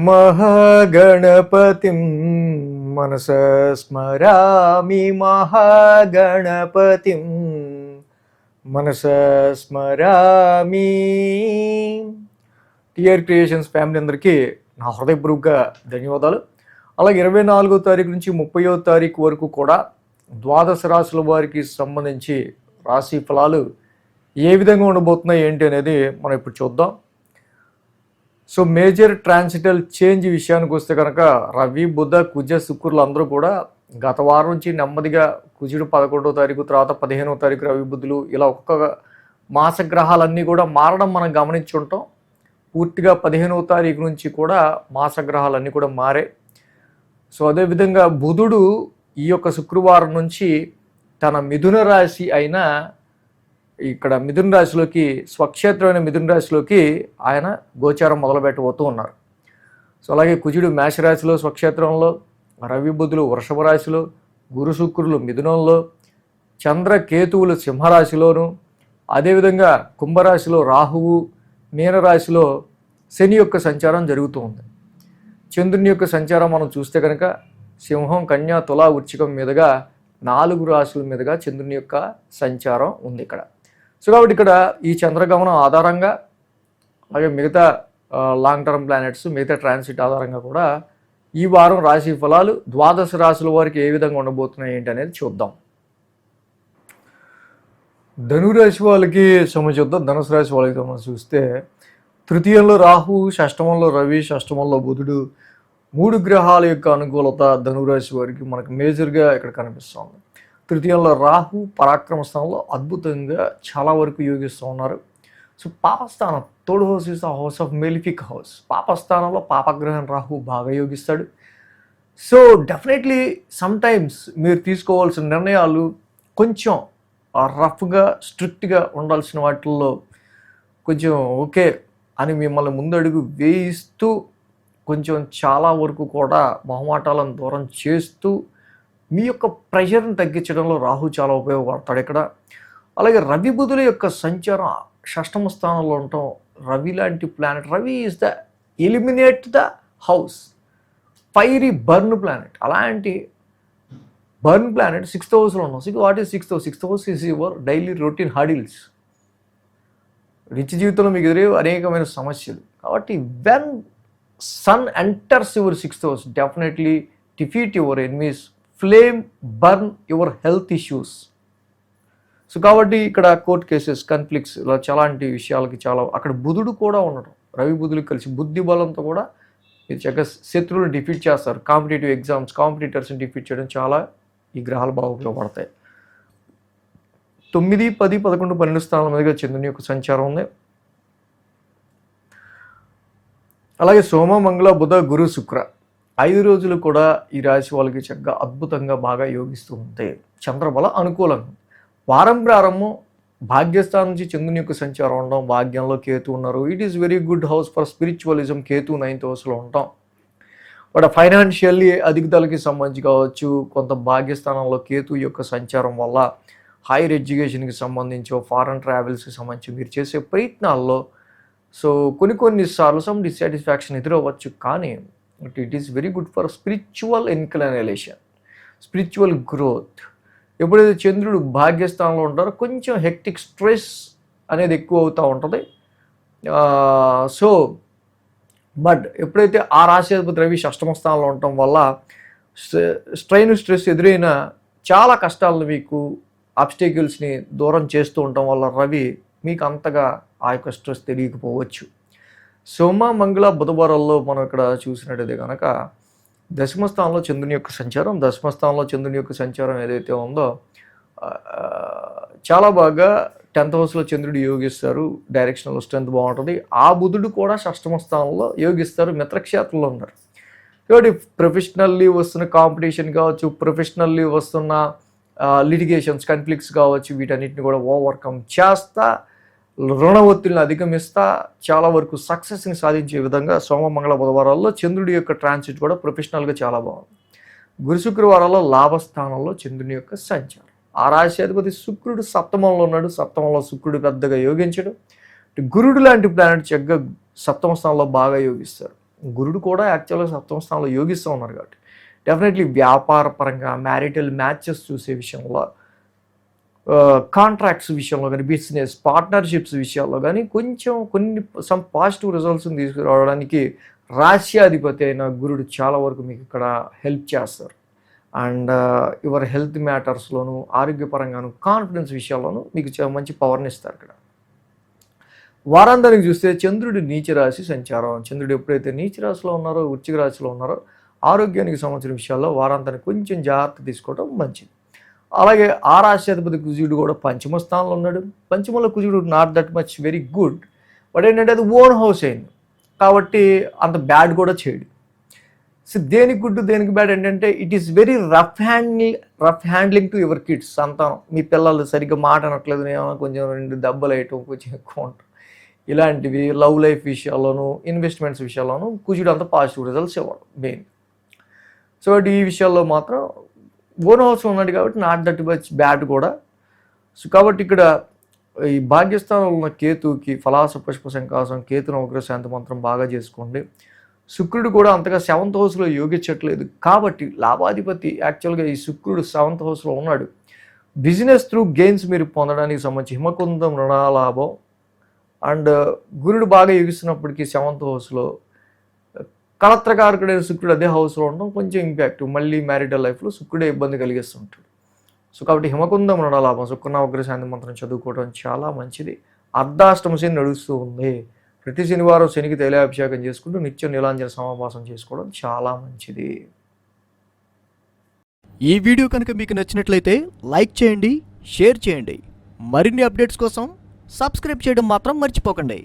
మహాగణపతిం మనసా స్మరామి మహాగణపతిం మనసా స్మరామి. TR creations family అందరికీ నా హృదయపూర్వక ధన్యవాదాలు. అలాగే 24వ తారీఖు నుంచి 30వ తారీఖు వరకు కూడా ద్వాదశ రాశుల వారికి సంబంధించి రాశి ఫలాలు ఏ విధంగా ఉండబోతున్నాయి ఏంటి అనేది మనం ఇప్పుడు చూద్దాం. సో మేజర్ ట్రాన్సిటల్ చేంజ్ విషయానికి వస్తే కనుక రవి, బుధ, కుజ, శుక్రులు అందరూ కూడా గత వారం నుంచి నెమ్మదిగా కుజుడు 11వ తారీఖు, తర్వాత 15వ తారీఖు రవి, బుధులు, ఇలా ఒక్కొక్క మాస గ్రహాలన్నీ కూడా మారడం మనం గమనించుంటాం. పూర్తిగా 15వ తారీఖు నుంచి కూడా మాస గ్రహాలన్నీ కూడా మారే. సో అదేవిధంగా బుధుడు ఈ యొక్క శుక్రవారం నుంచి తన మిథున రాశి అయిన ఇక్కడ మిథున రాశిలోకి, స్వక్షేత్రమైన మిథున రాశిలోకి ఆయన గోచారం మొదలుపెట్టబోతూ ఉన్నారు. సో అలాగే కుజుడు మేషరాశిలో స్వక్షేత్రంలో, రవి, బుధులు వృషభ రాశిలో, గురు, శుక్రులు మిథునంలో, చంద్ర, కేతువులు సింహరాశిలోను, అదేవిధంగా కుంభరాశిలో రాహువు, మీనరాశిలో శని యొక్క సంచారం జరుగుతూ ఉంది. చంద్రుని యొక్క సంచారం మనం చూస్తే కనుక సింహం, కన్య, తుల, వృశ్చికం మీదుగా 4 రాశుల మీదుగా చంద్రుని యొక్క సంచారం ఉంది ఇక్కడ. సో కాబట్టి ఇక్కడ ఈ చంద్రగమనం ఆధారంగా, అలాగే మిగతా లాంగ్ టర్మ్ ప్లానెట్స్, మిగతా ట్రాన్సిట్ ఆధారంగా కూడా ఈ వారం రాశి ఫలాలు ద్వాదశ రాశుల వారికి ఏ విధంగా ఉండబోతున్నాయి ఏంటి అనేది చూద్దాం. ధనురాశి వాళ్ళకి చూద్దాం. ధనుసు రాశి వాళ్ళకి మనం చూస్తే తృతీయంలో రాహు, షష్టమంలో రవి, షష్టమంలో బుధుడు, 3 గ్రహాల యొక్క అనుకూలత ధనురాశి వారికి మనకు మేజర్గా ఇక్కడ కనిపిస్తుంది. తృతీయంలో రాహు పరాక్రమ స్థానంలో అద్భుతంగా చాలా వరకు యోగిస్తూ ఉన్నారు. సో పాపస్థానం, third house is the house of malefic house. పాపస్థానంలో పాపగ్రహం రాహు బాగా యోగిస్తాడు. సో డెఫినెట్లీ సమ్టైమ్స్ మీరు తీసుకోవాల్సిన నిర్ణయాలు కొంచెం రఫ్గా, స్ట్రిక్ట్గా ఉండాల్సిన వాటిల్లో కొంచెం ఓకే అని మిమ్మల్ని ముందడుగు వేయిస్తూ, కొంచెం చాలా వరకు కూడా మొహమాటాలను దూరం చేస్తూ మీ యొక్క ప్రెషర్ని తగ్గించడంలో రాహు చాలా ఉపయోగపడతాడు ఇక్కడ. అలాగే రవి, బుధుల యొక్క సంచారం షష్టమ స్థానంలో ఉండటం, రవి లాంటి planet, Ravi is the eliminate the house, fiery burn planet. అలాంటి బర్న్ ప్లానెట్ 6th హౌస్లో ఉన్నాం. What is 6th house? 6th house is your daily routine hurdles. నిత్య జీవితంలో మీకు ఎదురే అనేకమైన సమస్యలు. కాబట్టి when sun enters your 6th house, definitely defeat your enemies, flame, burn your health issues. So కాబట్టి ఇక్కడ కోర్ట్ కేసెస్, కన్ఫ్లిక్ట్స్, ఇలా చాలాంటి విషయాలకి చాలా అక్కడ బుధుడు కూడా ఉండడం, రవి బుధులు కలిసి బుద్ధి బలంతో కూడా మీరు చక్కగా శత్రువులు డిఫీట్ చేస్తారు. కాంపిటేటివ్ ఎగ్జామ్స్, కాంపిటీటర్స్ని డిఫీట్ చేయడం చాలా ఈ గ్రహాలు బాగా ఉపయోగపడతాయి. 9, 10, 11, 12 స్థానాల మీదుగా చంద్రుని యొక్క సంచారం ఉంది. అలాగే సోమ, మంగళ, బుధ, గురు, శుక్ర 5 రోజులు కూడా ఈ రాశి వాళ్ళకి చక్కగా అద్భుతంగా బాగా యోగిస్తూ ఉంటాయి. చంద్రబల అనుకూలంగా. వారం ప్రారంభం భాగ్యస్థానం నుంచి చంద్రుని యొక్క సంచారం ఉండడం, భాగ్యంలో కేతు ఉన్నారు. It is very good house for spiritualism. Ketu 9th హౌస్లో ఉంటాం. బట్ ఫైనాన్షియల్లీ అధికతలకి సంబంధించి కావచ్చు, కొంత భాగ్యస్థానంలో కేతు యొక్క సంచారం వల్ల హైయర్ ఎడ్యుకేషన్కి సంబంధించి, ఫారెన్ ట్రావెల్స్కి సంబంధించి మీరు చేసే ప్రయత్నాల్లో సో కొన్నిసార్లు సమ్ డిస్సాటిస్ఫాక్షన్ ఎదురవ్వచ్చు. కానీ it is very good for spiritual inclination, spiritual growth. ఎప్పుడైతే చంద్రుడు భాగ్యస్థానంలో ఉంటారో కొంచెం హెక్టిక్ స్ట్రెస్ అనేది ఎక్కువ అవుతూ ఉంటుంది. సో బట్ ఎప్పుడైతే ఆ రాశిధిపతి రవి షష్టమ స్థానంలో ఉండటం వల్ల స్ట్రెస్ ఎదురైన చాలా కష్టాలను, మీకు ఆబ్స్టేకిల్స్ని దూరం చేస్తూ ఉండటం వల్ల రవి మీకు అంతగా ఆ యొక్క స్ట్రెస్ తెలియకపోవచ్చు. సోమ, మంగళ, బుధవారాల్లో మనం ఇక్కడ చూసినట్టయితే కనుక దశమ స్థానంలో చంద్రుని యొక్క సంచారం, దశమ స్థానంలో చంద్రుని యొక్క సంచారం ఏదైతే ఉందో చాలా బాగా 10th హౌస్లో చంద్రుడు యోగిస్తారు. డైరెక్షనల్ స్ట్రెంత్ బాగుంటుంది. ఆ బుధుడు కూడా షష్టమ స్థానంలో యోగిస్తారు, మిత్రక్షేత్రంలో ఉన్నారు. కాబట్టి ప్రొఫెషనల్లీ వస్తున్న కాంపిటీషన్ కావచ్చు, ప్రొఫెషనల్లీ వస్తున్న లిటిగేషన్స్, కన్ఫ్లిక్ట్స్ కావచ్చు, వీటన్నిటిని కూడా ఓవర్కమ్ చేస్తా, రుణ ఒత్తిడిని అధిగమిస్తా చాలా వరకు సక్సెస్ని సాధించే విధంగా సోమ, మంగళ, బుధవారాల్లో చంద్రుడి యొక్క ట్రాన్సిట్ కూడా ప్రొఫెషనల్గా చాలా బాగుంది. గురు, శుక్రవారాల్లో లాభస్థానంలో చంద్రుని యొక్క సంచారం. ఆ రాశి అధిపతి శుక్రుడు 7th ఉన్నాడు. 7th శుక్రుడు పెద్దగా యోగించడం, గురుడు లాంటి ప్లానెట్ చక్కగా 7th స్థానంలో బాగా యోగిస్తారు. గురుడు కూడా యాక్చువల్గా సప్తమ స్థానంలో యోగిస్తూ ఉన్నారు కాబట్టి డెఫినెట్లీ వ్యాపార పరంగా మ్యారిటల్ మ్యాచెస్ చూసే విషయంలో, కాంట్రాక్ట్స్ విషయంలో కానీ, బిజినెస్ పార్ట్నర్షిప్స్ విషయాల్లో కానీ కొంచెం సమ్ పాజిటివ్ రిజల్ట్స్ని తీసుకురావడానికి రాశ్యాధిపతి అయిన గురుడు చాలా వరకు మీకు ఇక్కడ హెల్ప్ చేస్తారు. అండ్ యువర్ హెల్త్ మ్యాటర్స్లోను, ఆరోగ్యపరంగాను, కాన్ఫిడెన్స్ విషయాల్లోనూ మీకు మంచి పవర్ని ఇస్తారు ఇక్కడ. వారాంతానికి చూస్తే చంద్రుడి నీచ రాశి సంచారం. చంద్రుడు ఎప్పుడైతే నీచ రాశిలో ఉన్నారో, వృశ్చిక రాశిలో ఉన్నారో, ఆరోగ్యానికి సంబంధించిన విషయాల్లో వారాంతానికి కొంచెం జాగ్రత్త తీసుకోవడం మంచిది. అలాగే ఆ రాశ్యాధిపతి కుజుడు కూడా పంచమ స్థానంలో ఉన్నాడు. పంచమంలో కుజుడు not that much very good, but ఏంటంటే అది ఓన్ హౌస్ అయింది కాబట్టి అంత బ్యాడ్ కూడా చేయడు. సో దేనికి గుడ్ దేనికి బ్యాడ్ ఏంటంటే it is very rough handling to your kids. సంతానం, మీ పిల్లలు సరిగ్గా మాట అనట్లేదు, ఏమైనా కొంచెం 2 దెబ్బలు వేయటం కొంచెం ఎక్కువ ఉంటుంది. ఇలాంటివి లవ్ లైఫ్ విషయాల్లోనూ, ఇన్వెస్ట్మెంట్స్ విషయాల్లోనూ కుజుడు అంత పాజిటివ్ రిజల్ట్స్ ఇవ్వడం మెయిన్. సో ఈ విషయాల్లో మాత్రం ఓన్ హౌస్ ఉన్నాడు కాబట్టి నాట్ దట్ మచ్ బ్యాడ్ కూడా. సో కాబట్టి ఇక్కడ ఈ భాగ్యస్థానంలో ఉన్న కేతుకి ఫలాస పుష్ప సంకాసం, కేతును ఉగ్రశాంతి మంత్రం బాగా చేసుకోండి. శుక్రుడు కూడా అంతగా 7th హౌస్లో యోగించట్లేదు కాబట్టి లాభాధిపతి యాక్చువల్గా ఈ శుక్రుడు 7th హౌస్లో ఉన్నాడు. బిజినెస్ త్రూ గెయిన్స్ మీరు పొందడానికి సంబంధించి హిమకుందం రుణాలాభం. అండ్ గురుడు బాగా యోగిస్తున్నప్పటికీ 7th హౌస్లో కలత్రకారకుడైన శుక్రుడు అదే హౌస్లో ఉండడం కొంచెం ఇంపాక్ట్. మళ్ళీ మ్యారిటల్ లైఫ్లో శుక్రుడే ఇబ్బంది కలిగిస్తుంటాడు. సో కాబట్టి హిమకుందం రుణాలాభం, శుక్రన ఉగ్రశాంతి మంత్రం చదువుకోవడం చాలా మంచిది. అర్ధాష్టమ శని నడుస్తూ ఉంది. ప్రతి శనివారం శనికి తైలాభిషేకం చేసుకుంటూ నిత్యం నీలాంజన సమావాసం చేసుకోవడం చాలా మంచిది. ఈ వీడియో కనుక మీకు నచ్చినట్లయితే లైక్ చేయండి, షేర్ చేయండి. మరిన్ని అప్డేట్స్ కోసం సబ్స్క్రైబ్ చేయడం మాత్రం మర్చిపోకండి.